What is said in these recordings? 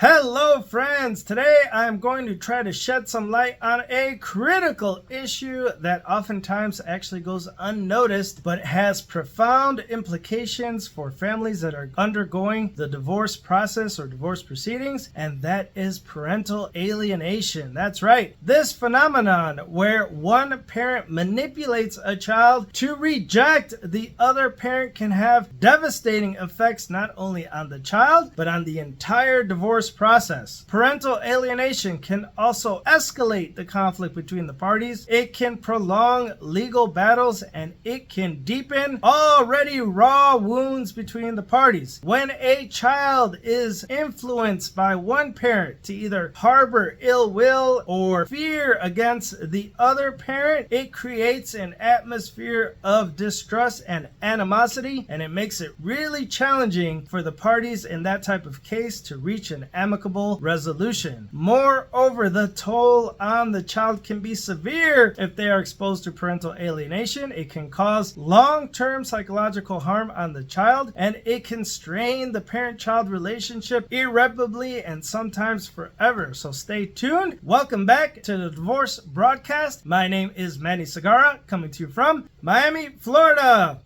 Hello friends, today I'm going to try to shed some light on a critical issue that oftentimes actually goes unnoticed but has profound implications for families that are undergoing the divorce process or divorce proceedings, and that is parental alienation. That's right, this phenomenon where one parent manipulates a child to reject the other parent can have devastating effects not only on the child but on the entire divorce process. Parental alienation can also escalate the conflict between the parties. It can prolong legal battles and it can deepen already raw wounds between the parties. When a child is influenced by one parent to either harbor ill will or fear against the other parent, it creates an atmosphere of distrust and animosity, and it makes it really challenging for the parties in that type of case to reach an amicable resolution. Moreover, the toll on the child can be severe if they are exposed to parental alienation. It can cause long-term psychological harm on the child, and it can strain the parent-child relationship irreparably and sometimes forever. So stay tuned. Welcome back to the Divorce Broadcast. My name is Manny Segarra, coming to you from Miami, Florida.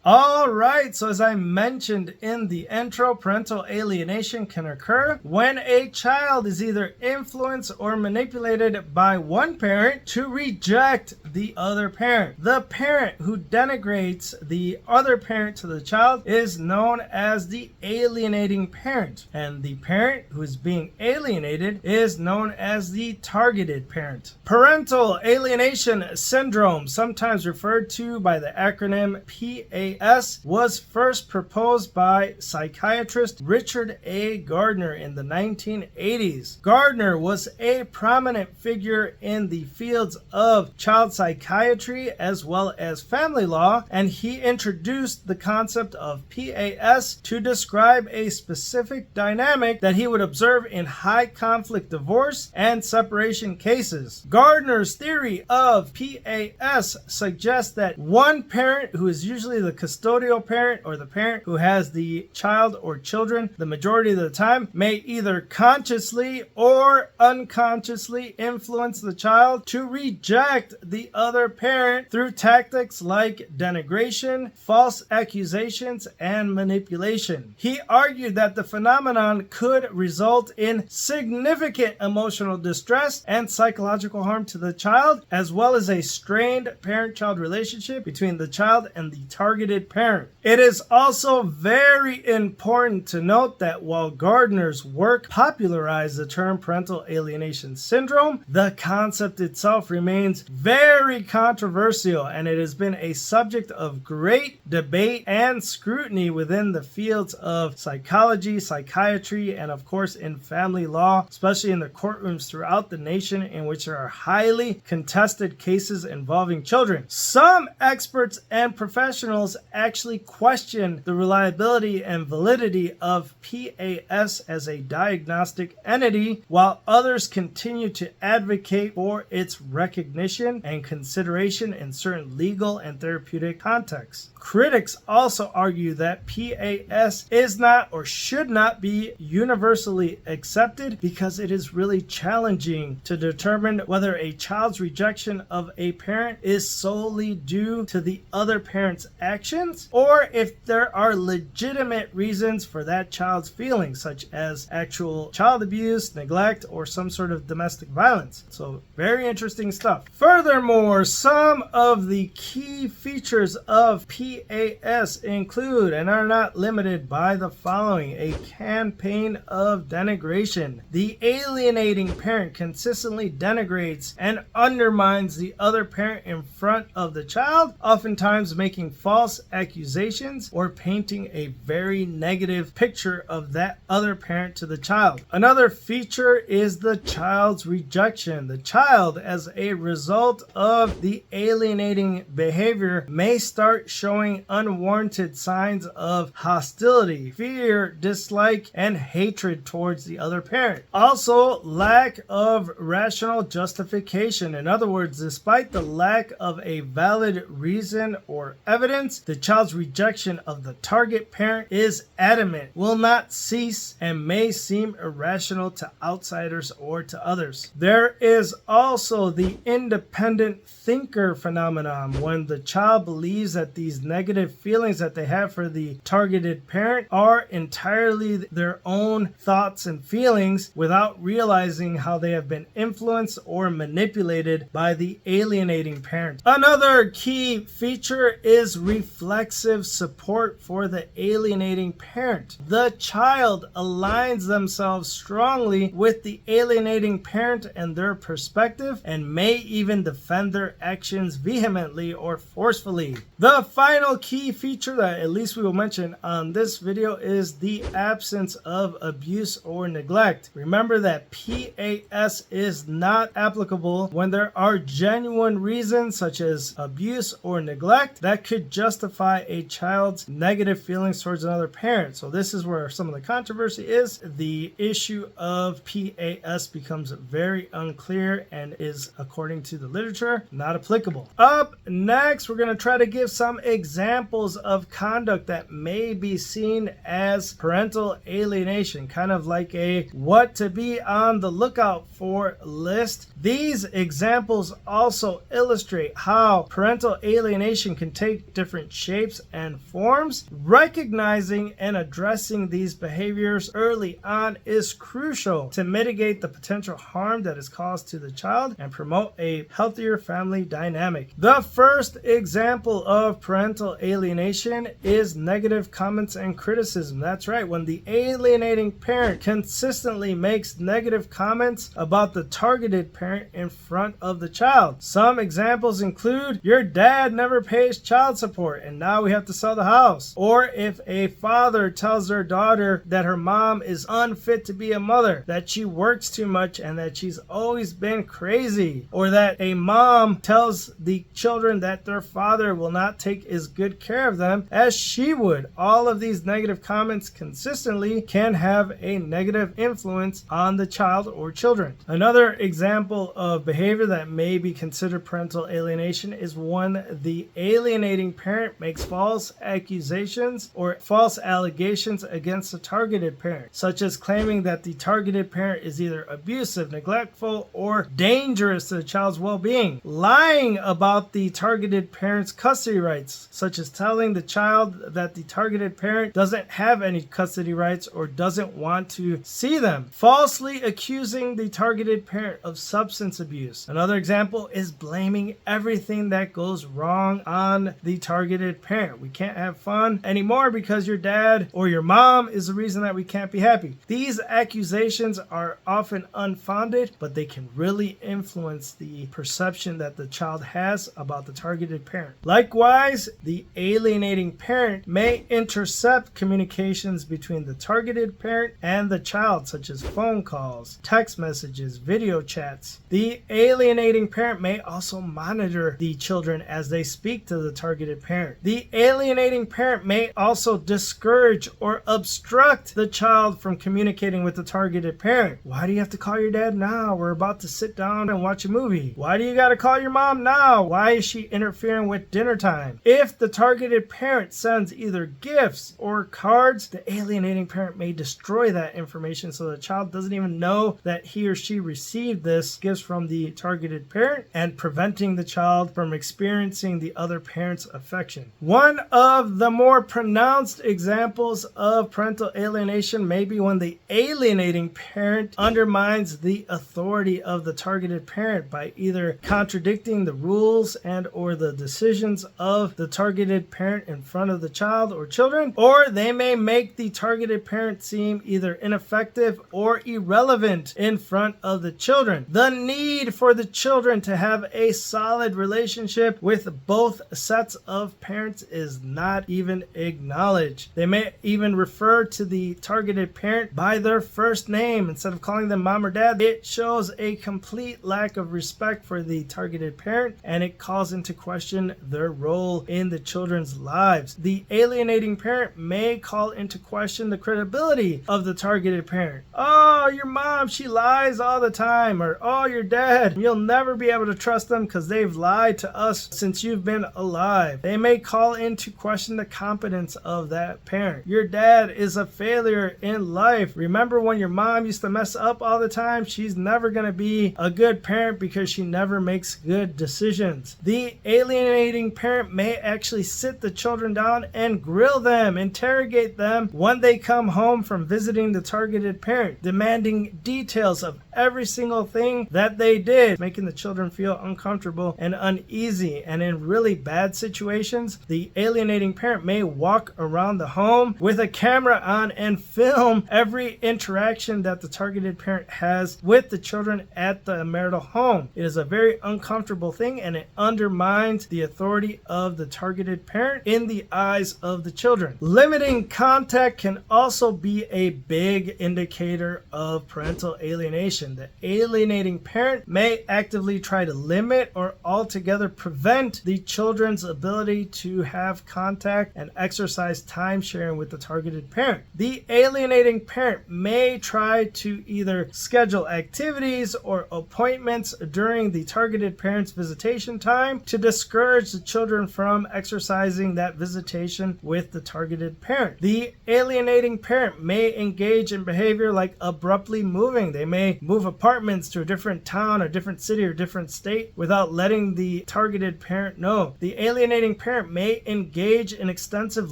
Alright, so as I mentioned in the intro, parental alienation can occur when a child is either influenced or manipulated by one parent to reject the other parent. The parent who denigrates the other parent to the child is known as the alienating parent, and the parent who is being alienated is known as the targeted parent. Parental alienation syndrome, sometimes referred to by the acronym PAS, was first proposed by psychiatrist Richard A. Gardner in the 1980s. Gardner was a prominent figure in the fields of child psychiatry as well as family law, and he introduced the concept of PAS to describe a specific dynamic that he would observe in high conflict divorce and separation cases. Gardner's theory of PAS suggests that one parent, who is usually the custodial parent or the parent who has the child or children the majority of the time, may either consciously or unconsciously influence the child to reject the other parent through tactics like denigration, false accusations, and manipulation. He argued that the phenomenon could result in significant emotional distress and psychological harm to the child, as well as a strained parent-child relationship between the child and the targeted parent. It is also very important to note that while Gardner's work popularized the term parental alienation syndrome, the concept itself remains very controversial, and it has been a subject of great debate and scrutiny within the fields of psychology, psychiatry, and of course in family law, especially in the courtrooms throughout the nation in which there are highly contested cases involving children. Some experts and professionals actually question the reliability and validity of PAS as a diagnostic entity, while others continue to advocate for its recognition and consideration in certain legal and therapeutic contexts. Critics also argue that PAS is not or should not be universally accepted because it is really challenging to determine whether a child's rejection of a parent is solely due to the other parent's actions or if there are legitimate reasons for that child's feelings, such as actual child abuse, neglect, or some sort of domestic violence. So very interesting stuff. Furthermore, some of the key features of PAS include and are not limited by the following: a campaign of denigration. The alienating parent consistently denigrates and undermines the other parent in front of the child, oftentimes making false accusations or painting a very negative picture of that other parent to the child. Another feature is the child's rejection. The child, as a result of the alienating behavior, may start showing unwarranted signs of hostility, fear, dislike, and hatred towards the other parent. Also, lack of rational justification. In other words, despite the lack of a valid reason or evidence, the child's rejection of the target parent is adamant, will not cease, and may seem irrational to outsiders or to others. There is also the independent thinker phenomenon, when the child believes that these negative feelings that they have for the targeted parent are entirely their own thoughts and feelings without realizing how they have been influenced or manipulated by the alienating parent. Another key feature is reflexive support for the alienating parent. The child aligns themselves strongly with the alienating parent and their perspective, and may even defend their actions vehemently or forcefully. The final key feature that at least we will mention on this video is the absence of abuse or neglect. Remember that PAS is not applicable when there are genuine reasons such as abuse or neglect that could justify a child's negative feelings towards another parent. So this is where some of the controversy is. The issue of PAS becomes very unclear and is, according to the literature, not applicable. Up next, we're going to try to give some examples of conduct that may be seen as parental alienation, kind of like a what to be on the lookout for list. These examples also illustrate how parental alienation can take different shapes and forms. Recognizing and addressing these behaviors early on is crucial to mitigate the potential harm that is caused to the child and promote a healthier family dynamic. The first example of parental alienation is negative comments and criticism. That's right, when the alienating parent consistently makes negative comments about the targeted parent in front of the child. Some examples include, your dad never pays child support and now we have to sell the house. Or if a father tells their daughter that her mom is unfit to be a mother, that she works too much and that she's always been crazy. Or that a mom tells the children that their father will not take as good care of them as she would. All of these negative comments consistently can have a negative influence on the child or children. Another example of behavior that may be considered parental alienation is when the alienating parent makes false accusations or false allegations against the targeted parent, such as claiming that the targeted parent is either abusive, neglectful, or dangerous to the child's well-being. Lying about the targeted parent's custody rights, such as telling the child that the targeted parent doesn't have any custody rights or doesn't want to see them. Falsely accusing the targeted parent of substance abuse. Another example is blaming everything that goes wrong on the targeted parent. We can't have fun anymore because your dad or your mom is the reason that we can't be happy. These accusations are often unfounded, but they can really influence the perception that the child has about the targeted parent. Likewise, the alienating parent may intercept communications between the targeted parent and the child, such as phone calls, text messages, video chats. The alienating parent may also monitor the children as they speak to the targeted parent. The alienating parent may also discourage or obstruct the child from communicating with the targeted parent. Why do you have to call your dad now? We're about to sit down and watch a movie. Why do you got to call your mom now? Why is she interfering with dinner time? If the targeted parent sends either gifts or cards, the alienating parent may destroy that information so the child doesn't even know that he or she received this gifts from the targeted parent, and preventing the child from experiencing the other parent's affection. One of the more pronounced examples of parental alienation may be when the alienating parent undermines the authority of the targeted parent by either contradicting the rules and or the decisions of the targeted parent in front of the child or children, or they may make the targeted parent seem either ineffective or irrelevant in front of the children. The need for the children to have a solid relationship with both sets of parents is not even acknowledged. They may even refer to the targeted parent by their first name instead of calling them mom or dad. It shows a complete lack of respect for the targeted parent, and it calls into question their role in the children's lives. The alienating parent may call into question the credibility of the targeted parent. Oh, your mom, she lies all the time. Or, oh, your dad, you'll never be able to trust them because they've lied to us since you've been alive. They may may call into question the competence of that parent. Your dad is a failure in life. Remember when your mom used to mess up all the time? She's never going to be a good parent because she never makes good decisions. The alienating parent may actually sit the children down and grill them, interrogate them when they come home from visiting the targeted parent, demanding details of every single thing that they did, making the children feel uncomfortable and uneasy. And in really bad situations, the alienating parent may walk around the home with a camera on and film every interaction that the targeted parent has with the children at the marital home. It is a very uncomfortable thing, and it undermines the authority of the targeted parent in the eyes of the children. Limiting contact can also be a big indicator of parental alienation. The alienating parent may actively try to limit or altogether prevent the children's ability to have contact and exercise time sharing with the targeted parent. The alienating parent may try to either schedule activities or appointments during the targeted parent's visitation time to discourage the children from exercising that visitation with the targeted parent. The alienating parent may engage in behavior like abruptly moving. They may move apartments to a different town or different city or different state without letting the targeted parent know. The alienating parent may engage in extensive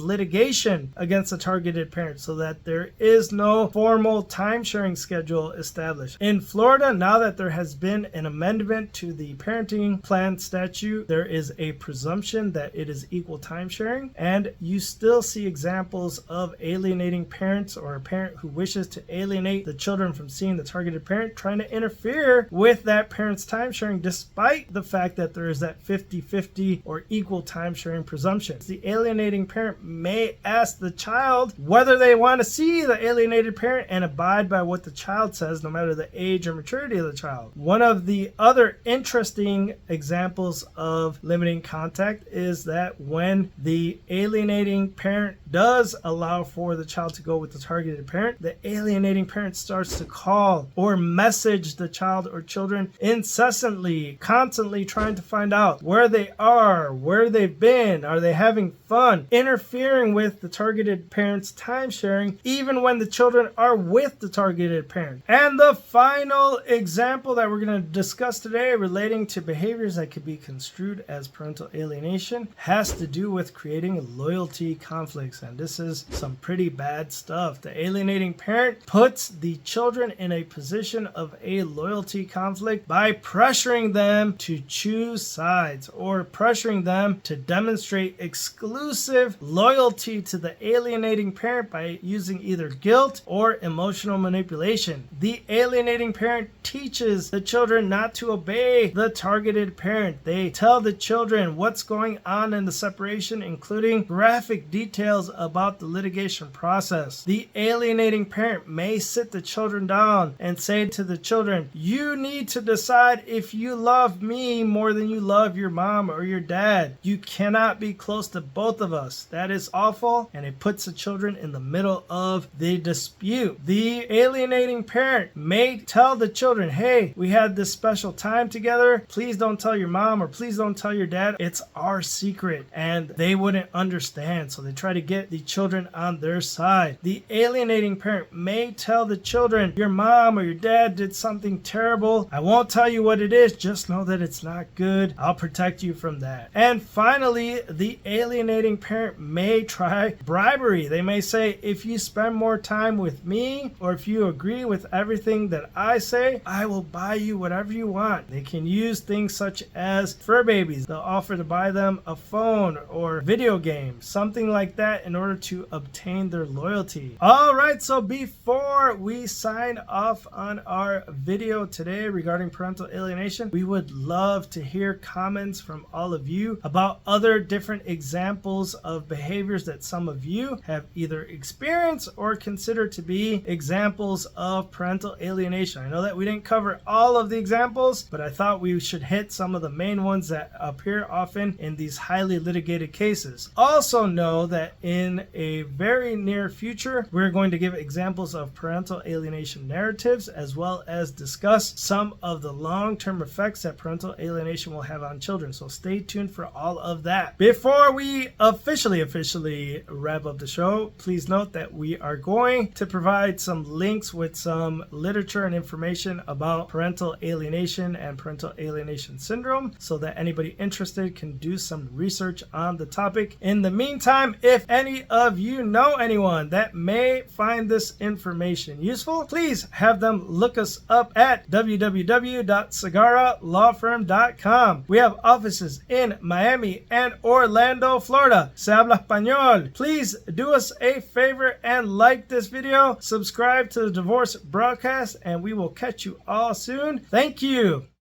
litigation against the targeted parent so that there is no formal time-sharing schedule established. In Florida, now that there has been an amendment to the parenting plan statute, there is a presumption that it is equal time sharing, and you still see examples of alienating parents or a parent who wishes to alienate the children from seeing the targeted parent trying to interfere with that parent's time sharing despite the fact that there is that 50-50 or equal time sharing presumption. The alienating parent may ask the child whether they want to see the alienated parent and abide by what the child says no matter the age or maturity of the child. One of the other interesting examples of limiting contact is that when the alienating parent does allow for the child to go with the targeted parent, the alienating parent starts to call or message the child or children incessantly, constantly trying to find out where they are, where they've been, are they having fun, interfering with the targeted parent's time sharing even when the children are with the targeted parent. And the final example that we're going to discuss today relating to behaviors that could be construed as parental alienation has to do with creating loyalty conflicts, and this is some pretty bad stuff. The alienating parent puts the children in a position of a loyalty conflict by pressuring them to choose sides or pressuring them to demonstrate exclusive loyalty to the alienating parent by using either guilt or emotional manipulation. The alienating parent teaches the children not to obey the targeted parent. They tell the children what's going on in the separation, including graphic details about the litigation process. The alienating parent may sit the children down and say to the children, "You need to decide if you love me more than you love your mom or your dad. You cannot be close to both of us." That is awful, and it puts the children in the middle of the dispute. The alienating parent may tell the children, "Hey, we had this special time together. Please don't tell your mom or please don't tell your dad. It's our secret." And they wouldn't understand, so they try to get the children on their side. The alienating parent may tell the children, "Your mom or your dad did something terrible. I won't tell you what it is. Just know that it's not good. I'll protect you from that." And finally, the alienating parent may try bribery. They may say, "If you spend more time with me or if you agree with everything that I say, I will buy you whatever you want." They can use things such as fur babies. They'll offer to buy them a phone or video game, something like that, in order to obtain their loyalty. All right, so before we sign off on our video today regarding parental alienation, we would love to hear comments from all of you about other different examples of behaviors that some of you have either experienced or consider to be examples of parental alienation. I know that we didn't cover all of the examples, but I thought we should hit some of the main ones that appear often in these highly litigated cases. Also know that in a very near future, we're going to give examples of parental alienation narratives as well as discuss some of the long-term effects that parental alienation will have on children. So stay tuned for all of that. But before we officially wrap up the show, please note that we are going to provide some links with some literature and information about parental alienation and parental alienation syndrome so that anybody interested can do some research on the topic. In the meantime, if any of you know anyone that may find this information useful, please have them look us up at www.segarralawfirm.com. We have offices in Miami and Orlando, Florida. Se habla español. Please do us a favor and like this video, subscribe to the Divorce Broadcast, and we will catch you all soon. Thank you.